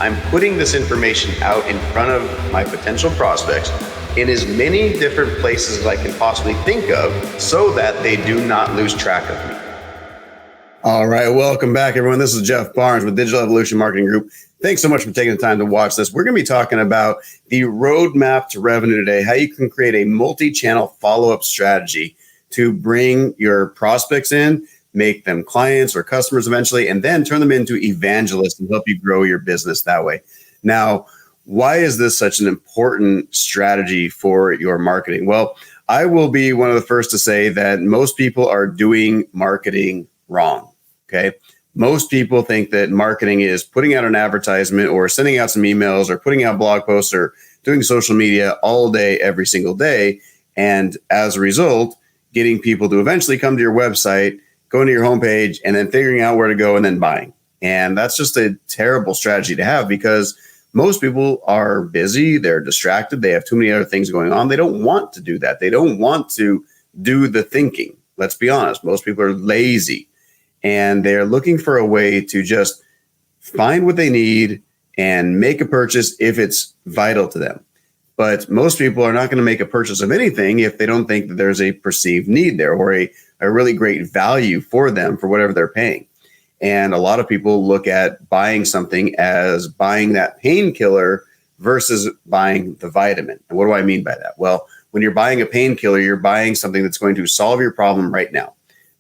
I'm putting this information out in front of my potential prospects in as many different places as I can possibly think of so that they do not lose track of me. All right, welcome back, everyone. This is Jeff Barnes with Digital Evolution Marketing Group. Thanks so much for taking the time to watch this. We're going to be talking about the roadmap to revenue today, how you can create a multi-channel follow-up strategy to bring your prospects in, make them clients or customers eventually, and then turn them into evangelists and help you grow your business that way. Now, why is this such an important strategy for your marketing? Well, I will be one of the first to say that most people are doing marketing wrong, okay? Most people think that marketing is putting out an advertisement or sending out some emails or putting out blog posts or doing social media all day, every single day. And as a result, getting people to eventually come to your website, going to your homepage, and then figuring out where to go and then buying. And that's just a terrible strategy to have because most people are busy, they're distracted, they have too many other things going on. They don't want to do that. They don't want to do the thinking. Let's be honest. Most people are lazy and they're looking for a way to just find what they need and make a purchase if it's vital to them. But most people are not going to make a purchase of anything if they don't think that there's a perceived need there or a really great value for them for whatever they're paying. And a lot of people look at buying something as buying that painkiller versus buying the vitamin. And what do I mean by that? Well, when you're buying a painkiller, you're buying something that's going to solve your problem right now,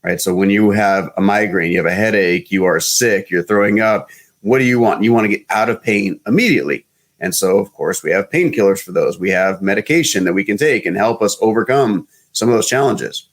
right? So when you have a migraine, you have a headache, you are sick, you're throwing up, what do you want? You want to get out of pain immediately. And so, of course, we have painkillers for those. We have medication that we can take and help us overcome some of those challenges.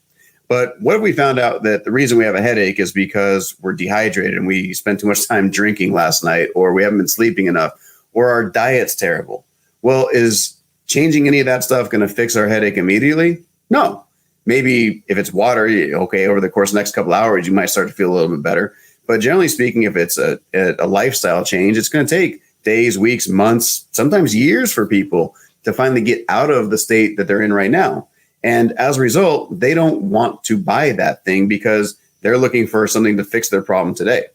But what if we found out that the reason we have a headache is because we're dehydrated and we spent too much time drinking last night, or we haven't been sleeping enough, or our diet's terrible? Well, is changing any of that stuff going to fix our headache immediately? No. Maybe if it's water, okay, over the course of the next couple hours, you might start to feel a little bit better. But generally speaking, if it's a lifestyle change, it's going to take days, weeks, months, sometimes years for people to finally get out of the state that they're in right now. And as a result, they don't want to buy that thing because they're looking for something to fix their problem today.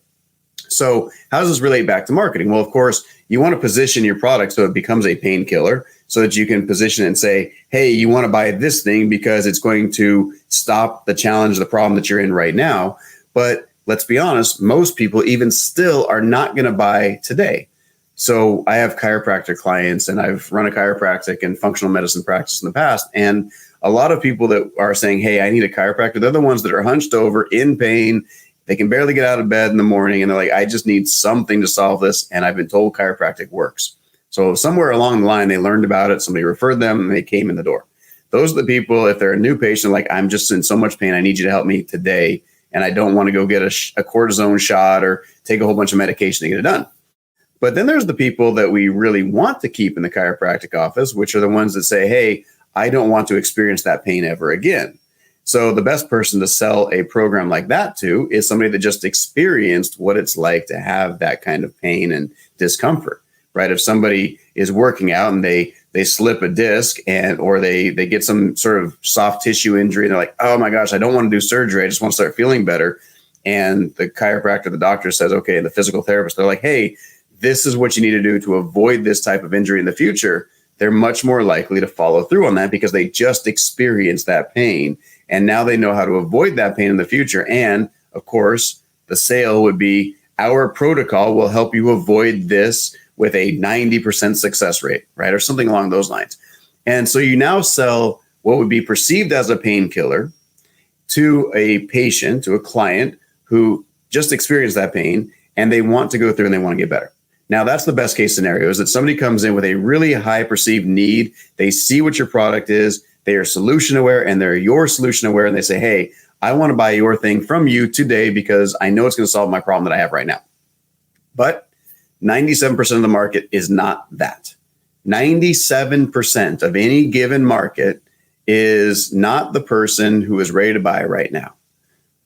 So how does this relate back to marketing? Well, of course, you want to position your product so it becomes a painkiller so that you can position it and say, hey, you want to buy this thing because it's going to stop the challenge, the problem that you're in right now. But let's be honest, most people even still are not going to buy today. So I have chiropractic clients and I've run a chiropractic and functional medicine practice in the past. And a lot of people that are saying, hey, I need a chiropractor, they're the ones that are hunched over in pain. They can barely get out of bed in the morning. And they're like, I just need something to solve this. And I've been told chiropractic works. So somewhere along the line, they learned about it. Somebody referred them and they came in the door. Those are the people, if they're a new patient, like, I'm just in so much pain, I need you to help me today. And I don't want to go get a cortisone shot or take a whole bunch of medication to get it done. But then there's the people that we really want to keep in the chiropractic office, which are the ones that say, hey, I don't want to experience that pain ever again. So the best person to sell a program like that to is somebody that just experienced what it's like to have that kind of pain and discomfort, right? If somebody is working out and they slip a disc or they get some sort of soft tissue injury and they're like, oh my gosh, I don't want to do surgery. I just want to start feeling better. And the chiropractor, the doctor says, okay, the physical therapist, they're like, hey, this is what you need to do to avoid this type of injury in the future. They're much more likely to follow through on that because they just experienced that pain. And now they know how to avoid that pain in the future. And of course, the sale would be, our protocol will help you avoid this with a 90% success rate, right? Or something along those lines. And so you now sell what would be perceived as a painkiller to a patient, to a client who just experienced that pain and they want to go through and they want to get better. Now, that's the best case scenario, is that somebody comes in with a really high perceived need. They see what your product is. They are solution aware and they're your solution aware. And they say, hey, I want to buy your thing from you today because I know it's going to solve my problem that I have right now. But 97% of the market is not that. 97% of any given market is not the person who is ready to buy right now,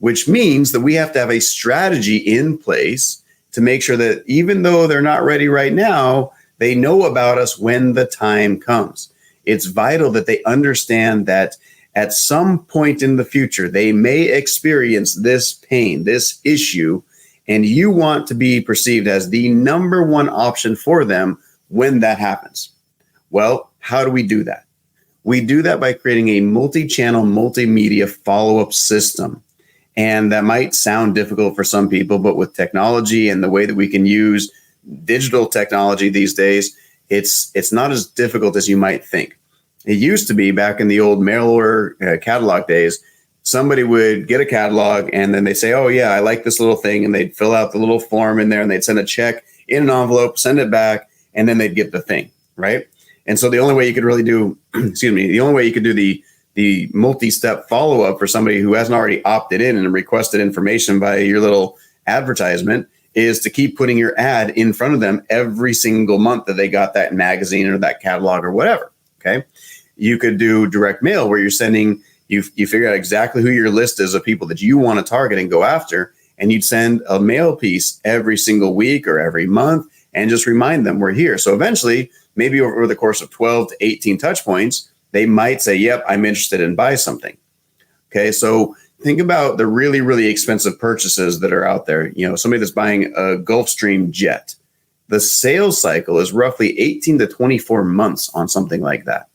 which means that we have to have a strategy in place to make sure that even though they're not ready right now, they know about us when the time comes. It's vital that they understand that at some point in the future, they may experience this pain, this issue, And you want to be perceived as the number one option for them when that happens. Well, how do we do that? We do that by creating a multi-channel, multimedia follow-up system. And that might sound difficult for some people, but with technology and the way that we can use digital technology these days, it's not as difficult as you might think. It used to be back in the old mail order catalog days, somebody would get a catalog and then they say, oh yeah, I like this little thing. And they'd fill out the little form in there and they'd send a check in an envelope, send it back, and then they'd get the thing, right? And so the only way you could really do, the only way you could do the multi-step follow-up for somebody who hasn't already opted in and requested information by your little advertisement is to keep putting your ad in front of them every single month that they got that magazine or that catalog or whatever, okay? You could do direct mail where you're sending, you figure out exactly who your list is of people that you want to target and go after, and you'd send a mail piece every single week or every month and just remind them we're here. So eventually, maybe over the course of 12 to 18 touch points, they might say, yep, I'm interested in buy something. Okay, so think about the really, really expensive purchases that are out there. You know, somebody that's buying a Gulfstream jet. The sales cycle is roughly 18 to 24 months on something like that.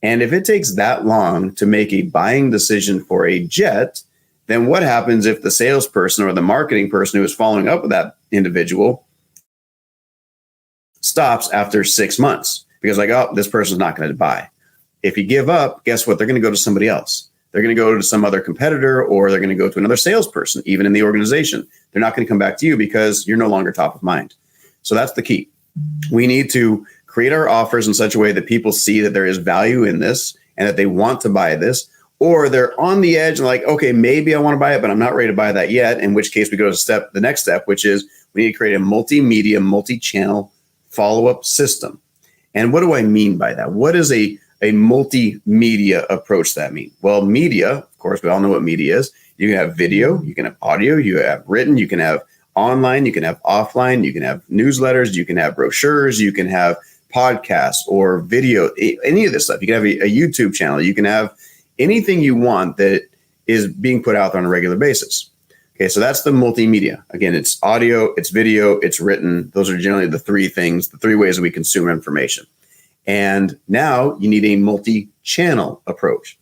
And if it takes that long to make a buying decision for a jet, then what happens if the salesperson or the marketing person who is following up with that individual stops after 6 months? Because like, oh, this person's not going to buy. If you give up, guess what? They're going to go to somebody else. They're going to go to some other competitor, or they're going to go to another salesperson, even in the organization. They're not going to come back to you because you're no longer top of mind. So that's the key. We need to create our offers in such a way that people see that there is value in this and that they want to buy this, or they're on the edge and like, okay, maybe I want to buy it, but I'm not ready to buy that yet. In which case we go to the next step, which is we need to create a multimedia, multi-channel follow-up system. And what do I mean by that? What is a multimedia approach that mean? Well, media, of course, we all know what media is. You can have video, you can have audio, you have written, you can have online, you can have offline, you can have newsletters, you can have brochures, you can have podcasts or video, any of this stuff. You can have a YouTube channel. You can have anything you want that is being put out there on a regular basis. Okay, so that's the multimedia. Again, it's audio, it's video, it's written. Those are generally the three things, the three ways that we consume information. And now you need a multi-channel approach.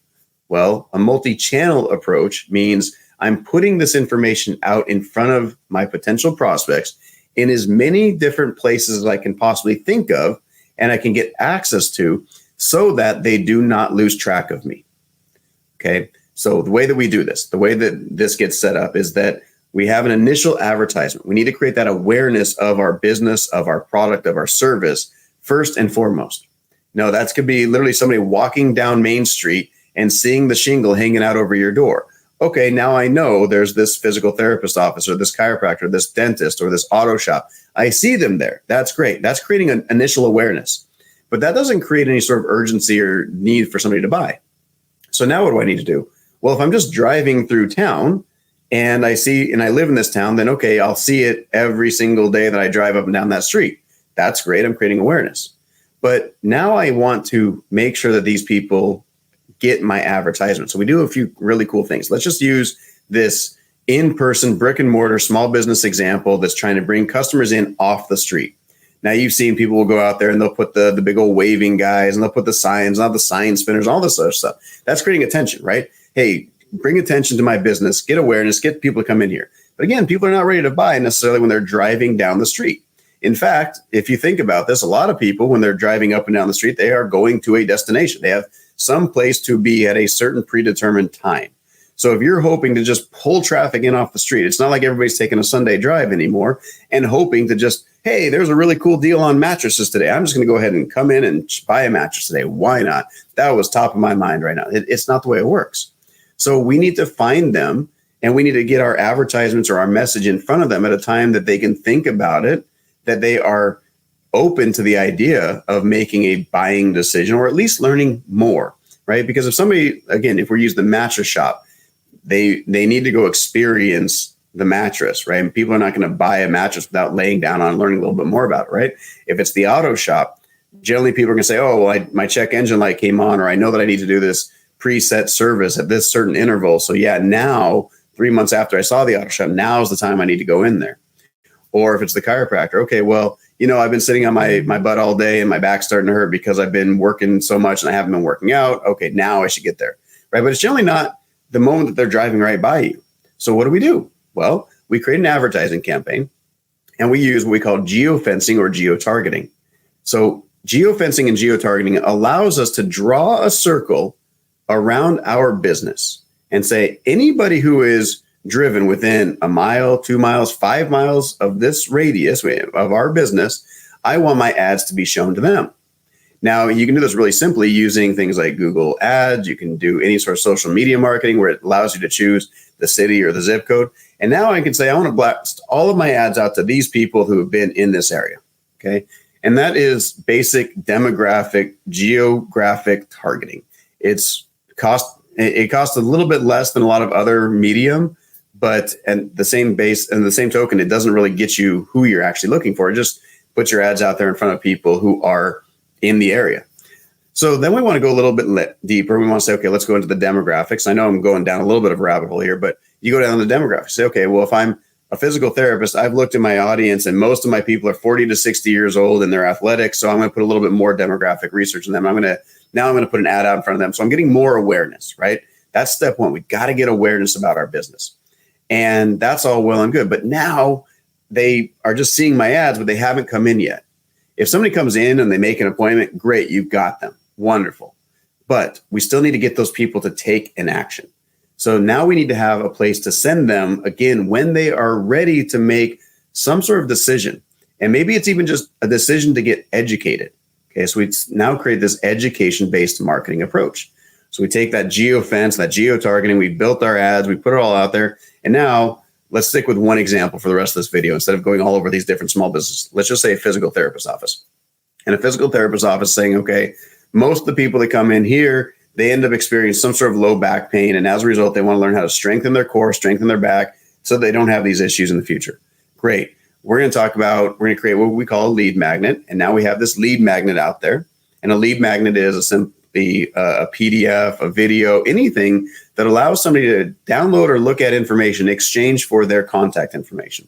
Well, a multi-channel approach means I'm putting this information out in front of my potential prospects in as many different places as I can possibly think of and I can get access to so that they do not lose track of me. Okay, so the way that we do this, the way that this gets set up is that we have an initial advertisement. We need to create that awareness of our business, of our product, of our service, first and foremost. No, that could be literally somebody walking down Main Street and seeing the shingle hanging out over your door. Okay, now I know there's this physical therapist office or this chiropractor, this dentist, or this auto shop. I see them there. That's great. That's creating an initial awareness. But that doesn't create any sort of urgency or need for somebody to buy. So now what do I need to do? Well, if I'm just driving through town and I see, and I live in this town, then okay, I'll see it every single day that I drive up and down that street. That's great. I'm creating awareness. But now I want to make sure that these people get my advertisement. So we do a few really cool things. Let's just use this in-person brick and mortar small business example that's trying to bring customers in off the street. Now you've seen people will go out there and they'll put the big old waving guys and they'll put the signs, not the sign spinners, all this other stuff. That's creating attention, right? Hey, bring attention to my business, get awareness, get people to come in here. But again, people are not ready to buy necessarily when they're driving down the street. In fact, if you think about this, a lot of people, when they're driving up and down the street, they are going to a destination. They have some place to be at a certain predetermined time. So if you're hoping to just pull traffic in off the street, it's not like everybody's taking a Sunday drive anymore and hoping to just, hey, there's a really cool deal on mattresses today. I'm just going to go ahead and come in and buy a mattress today. Why not? That was top of my mind right now. It's not the way it works. So we need to find them and we need to get our advertisements or our message in front of them at a time that they can think about it, that they are open to the idea of making a buying decision or at least learning more, right? Because if somebody, again, if we're using the mattress shop, they need to go experience the mattress, right? And people are not going to buy a mattress without laying down on learning a little bit more about it, right? If it's the auto shop, generally people are going to say, oh, well, my check engine light came on, or I know that I need to do this preset service at this certain interval. So yeah, now 3 months after I saw the auto shop, now's the time I need to go in there. Or if it's the chiropractor, okay, well, I've been sitting on my butt all day and my back's starting to hurt because I've been working so much and I haven't been working out. Okay, now I should get there, right? But it's generally not the moment that they're driving right by you. So what do? Well, we create an advertising campaign and we use what we call geofencing or geotargeting. So geofencing and geotargeting allows us to draw a circle around our business and say anybody who is driven within a mile, 2 miles, 5 miles of this radius of our business, I want my ads to be shown to them. Now, you can do this really simply using things like Google Ads. You can do any sort of social media marketing where it allows you to choose the city or the zip code. And now I can say, I want to blast all of my ads out to these people who have been in this area. Okay. And that is basic demographic, geographic targeting. It costs a little bit less than a lot of other medium, but and the same token, it doesn't really get you who you're actually looking for. It just puts your ads out there in front of people who are in the area. So then we want to go a little bit deeper. We want to say, okay, let's go into the demographics. I know I'm going down a little bit of a rabbit hole here, but you go down the demographics. Say, okay, well, if I'm a physical therapist, I've looked at my audience and most of my people are 40 to 60 years old and they're athletic. So I'm going to put a little bit more demographic research in them. I'm going to put an ad out in front of them. So I'm getting more awareness, right? That's step one. We got to get awareness about our business. And that's all well and good. But now they are just seeing my ads, but they haven't come in yet. If somebody comes in and they make an appointment, great, you've got them. Wonderful. But we still need to get those people to take an action. So now we need to have a place to send them again when they are ready to make some sort of decision. And maybe it's even just a decision to get educated. Okay, so we now create this education-based marketing approach. So we take that geofence, that geo-targeting, we built our ads, we put it all out there. And now let's stick with one example for the rest of this video. Instead of going all over these different small businesses, let's just say a physical therapist office. And a physical therapist office saying, okay, most of the people that come in here, they end up experiencing some sort of low back pain. And as a result, they want to learn how to strengthen their core, strengthen their back so they don't have these issues in the future. Great. We're going to create what we call a lead magnet. And now we have this lead magnet out there. And a lead magnet is a PDF, a video, anything that allows somebody to download or look at information in exchange for their contact information,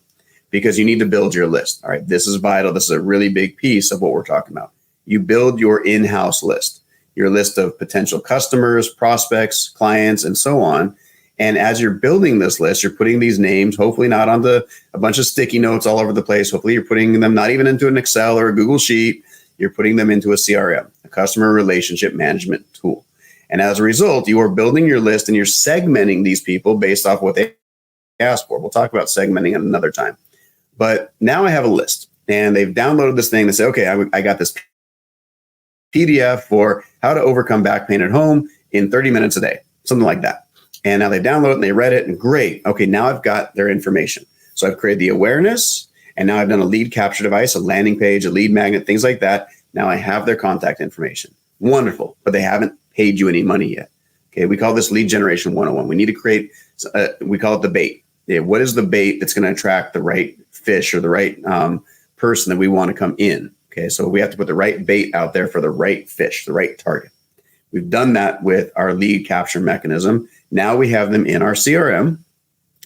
because you need to build your list. All right, this is vital. This is a really big piece of what we're talking about. You build your in-house list, your list of potential customers, prospects, clients, and so on. And as you're building this list, you're putting these names, hopefully not onto a bunch of sticky notes all over the place. Hopefully you're putting them not even into an Excel or a Google Sheet. You're putting them into a CRM, a customer relationship management tool. And as a result, you are building your list and you're segmenting these people based off what they ask for. We'll talk about segmenting at another time. But now I have a list and they've downloaded this thing. They say, okay, I got this PDF for how to overcome back pain at home in 30 minutes a day, something like that. And now they download it and they read it and great. Okay, now I've got their information. So I've created the awareness and now I've done a lead capture device, a landing page, a lead magnet, things like that. Now I have their contact information. Wonderful, but they haven't paid you any money yet. Okay, we call this lead generation 101. We need to create, we call it the bait. Yeah, what is the bait that's going to attract the right fish or the right person that we want to come in? Okay, so we have to put the right bait out there for the right fish, the right target. We've done that with our lead capture mechanism. Now we have them in our CRM.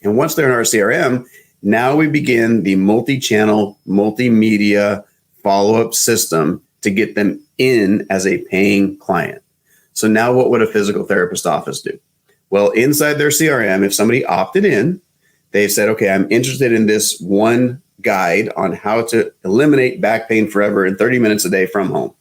And once they're in our CRM, now we begin the multi-channel, multimedia follow-up system to get them in as a paying client. So now what would a physical therapist office do? Well, inside their CRM, if somebody opted in, they've said, okay, I'm interested in this one guide on how to eliminate back pain forever in 30 minutes a day from home.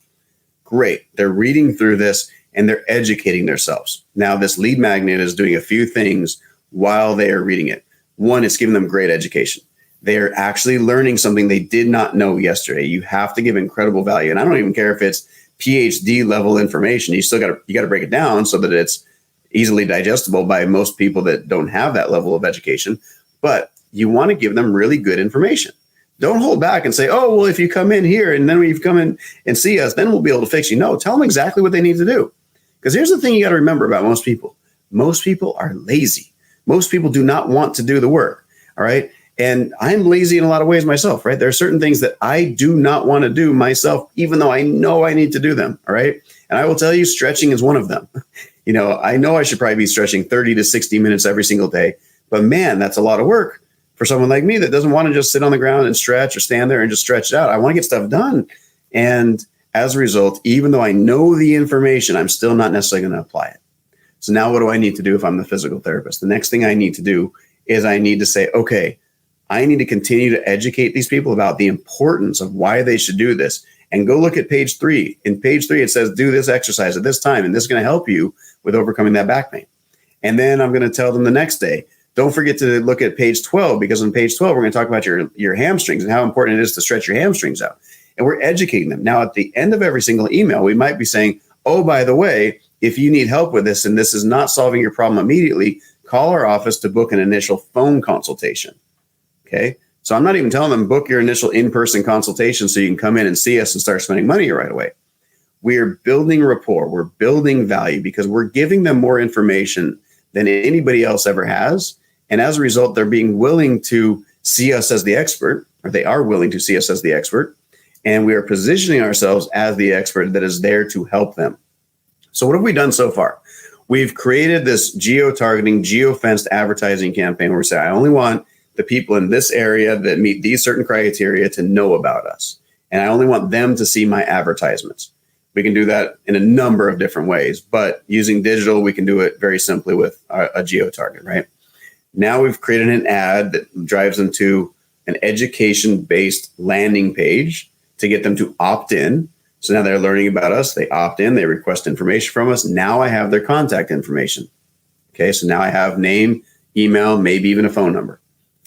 Great. They're reading through this and they're educating themselves. Now, this lead magnet is doing a few things while they are reading it. One, it's giving them great education. They're actually learning something they did not know yesterday. You have to give incredible value. And I don't even care if it's PhD level information. You got to break it down so that it's easily digestible by most people that don't have that level of education. But you want to give them really good information. Don't hold back and say, oh, well, if you come in here and then when you come in and see us, then we'll be able to fix you. No, tell them exactly what they need to do. Because here's the thing you got to remember about most people. Most people are lazy. Most people do not want to do the work. All right. And I'm lazy in a lot of ways myself, right? There are certain things that I do not want to do myself, even though I know I need to do them. All right. And I will tell you, stretching is one of them. I know I should probably be stretching 30 to 60 minutes every single day, but man, that's a lot of work for someone like me that doesn't want to just sit on the ground and stretch or stand there and just stretch it out. I want to get stuff done. And as a result, even though I know the information, I'm still not necessarily going to apply it. So now what do I need to do if I'm the physical therapist? The next thing I need to do is I need to say, okay, I need to continue to educate these people about the importance of why they should do this. And go look at page 3. In page 3, it says, do this exercise at this time, and this is going to help you with overcoming that back pain. And then I'm going to tell them the next day, don't forget to look at page 12, because on page 12, we're going to talk about your hamstrings and how important it is to stretch your hamstrings out. And we're educating them. Now, at the end of every single email, we might be saying, oh, by the way, if you need help with this and this is not solving your problem immediately, call our office to book an initial phone consultation. Okay. So I'm not even telling them book your initial in-person consultation so you can come in and see us and start spending money right away. We're building rapport. We're building value because we're giving them more information than anybody else ever has. And as a result, they're being willing to see us as the expert, or they are willing to see us as the expert. And we are positioning ourselves as the expert that is there to help them. So what have we done so far? We've created this geo-targeting, geo-fenced advertising campaign where we say, I only want the people in this area that meet these certain criteria to know about us. And I only want them to see my advertisements. We can do that in a number of different ways, but using digital, we can do it very simply with a geo-target, right? Now we've created an ad that drives them to an education-based landing page to get them to opt in. So now they're learning about us. They opt in. They request information from us. Now I have their contact information. Okay, so now I have name, email, maybe even a phone number.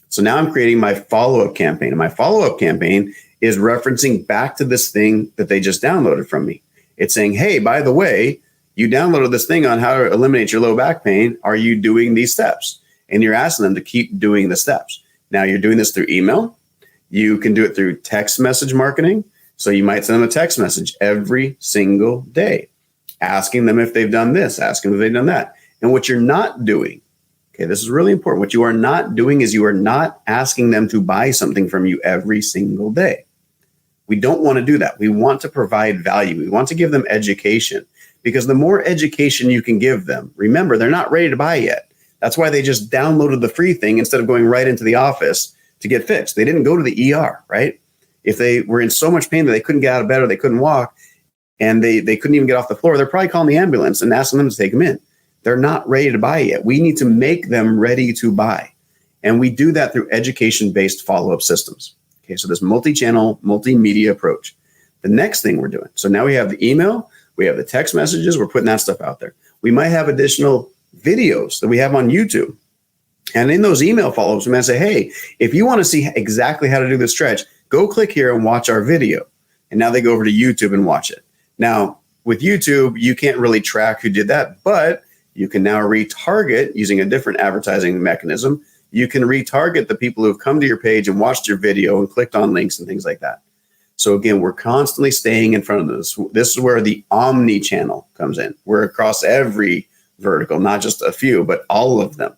So now I'm creating my follow-up campaign. And my follow-up campaign is referencing back to this thing that they just downloaded from me. It's saying, hey, by the way, you downloaded this thing on how to eliminate your low back pain. Are you doing these steps? And you're asking them to keep doing the steps. Now you're doing this through email. You can do it through text message marketing. So you might send them a text message every single day, asking them if they've done this, asking them if they've done that. And what you're not doing, okay, this is really important. What you are not doing is you are not asking them to buy something from you every single day. We don't want to do that. We want to provide value. We want to give them education, because the more education you can give them, remember, they're not ready to buy yet. That's why they just downloaded the free thing instead of going right into the office to get fixed. They didn't go to the ER, right? If they were in so much pain that they couldn't get out of bed or they couldn't walk and they couldn't even get off the floor, they're probably calling the ambulance and asking them to take them in. They're not ready to buy yet. We need to make them ready to buy. And we do that through education-based follow-up systems. Okay, so this multi-channel, multimedia approach. The next thing we're doing, so now we have the email, we have the text messages, we're putting that stuff out there. We might have additional videos that we have on YouTube. And in those email follow-ups, we might say, hey, if you want to see exactly how to do the stretch, go click here and watch our video. And now they go over to YouTube and watch it. Now, with YouTube, you can't really track who did that, but you can now retarget using a different advertising mechanism. You can retarget the people who have come to your page and watched your video and clicked on links and things like that. So again, we're constantly staying in front of this. This is where the omni-channel comes in. We're across every vertical, not just a few, but all of them.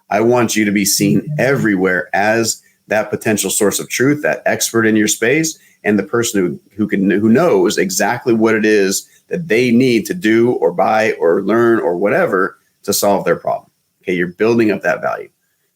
I want you to be seen everywhere as that potential source of truth, that expert in your space, and the person who knows exactly what it is that they need to do or buy or learn or whatever to solve their problem. Okay, you're building up that value.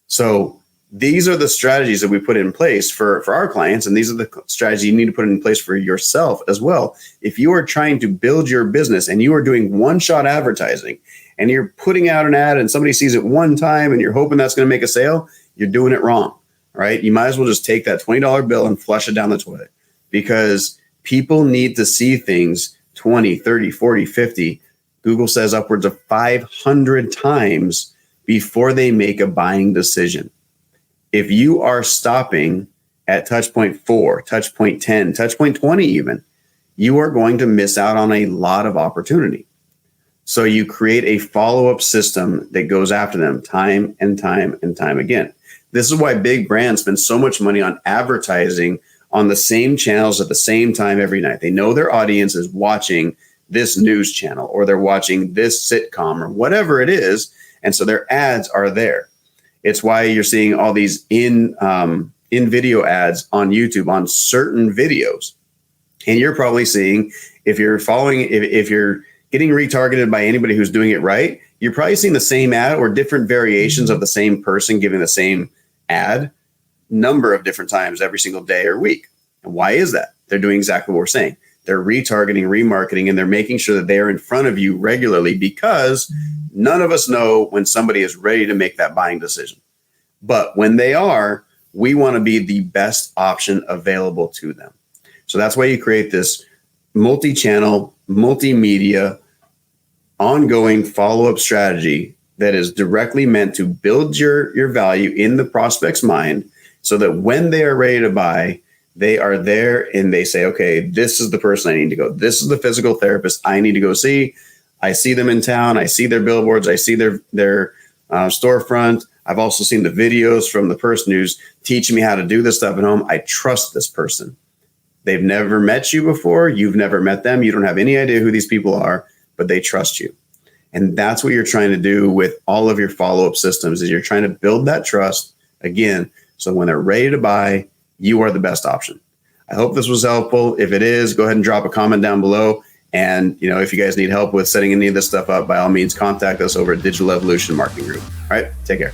So these are the strategies that we put in place for our clients, and these are the strategies you need to put in place for yourself as well. If you are trying to build your business and you are doing one-shot advertising and you're putting out an ad and somebody sees it one time and you're hoping that's going to make a sale, you're doing it wrong, right? You might as well just take that $20 bill and flush it down the toilet, because people need to see things 20, 30, 40, 50. Google says upwards of 500 times before they make a buying decision. If you are stopping at touch point 4, touch point 10, touch point 20 even, you are going to miss out on a lot of opportunity. So you create a follow-up system that goes after them time and time and time again. This is why big brands spend so much money on advertising on the same channels at the same time every night. They know their audience is watching this news channel or they're watching this sitcom or whatever it is. And so their ads are there. It's why you're seeing all these in video ads on YouTube on certain videos. And you're probably seeing, if you're getting retargeted by anybody who's doing it right, you're probably seeing the same ad or different variations of the same person giving the same ad number of different times every single day or week. And why is that? They're doing exactly what we're saying. They're retargeting, remarketing, and they're making sure that they are in front of you regularly, because none of us know when somebody is ready to make that buying decision. But when they are, we want to be the best option available to them. So that's why you create this multi-channel, multimedia, ongoing follow-up strategy that is directly meant to build your value in the prospect's mind, so that when they are ready to buy, they are there and they say, okay, this is the person I need to go. This is the physical therapist I need to go see. I see them in town. I see their billboards. I see their storefront. I've also seen the videos from the person who's teaching me how to do this stuff at home. I trust this person. They've never met you before. You've never met them. You don't have any idea who these people are, but they trust you. And that's what you're trying to do with all of your follow-up systems, is you're trying to build that trust again. So when they're ready to buy, you are the best option. I hope this was helpful. If it is, go ahead and drop a comment down below. And, if you guys need help with setting any of this stuff up, by all means, contact us over at Digital Evolution Marketing Group. All right, take care.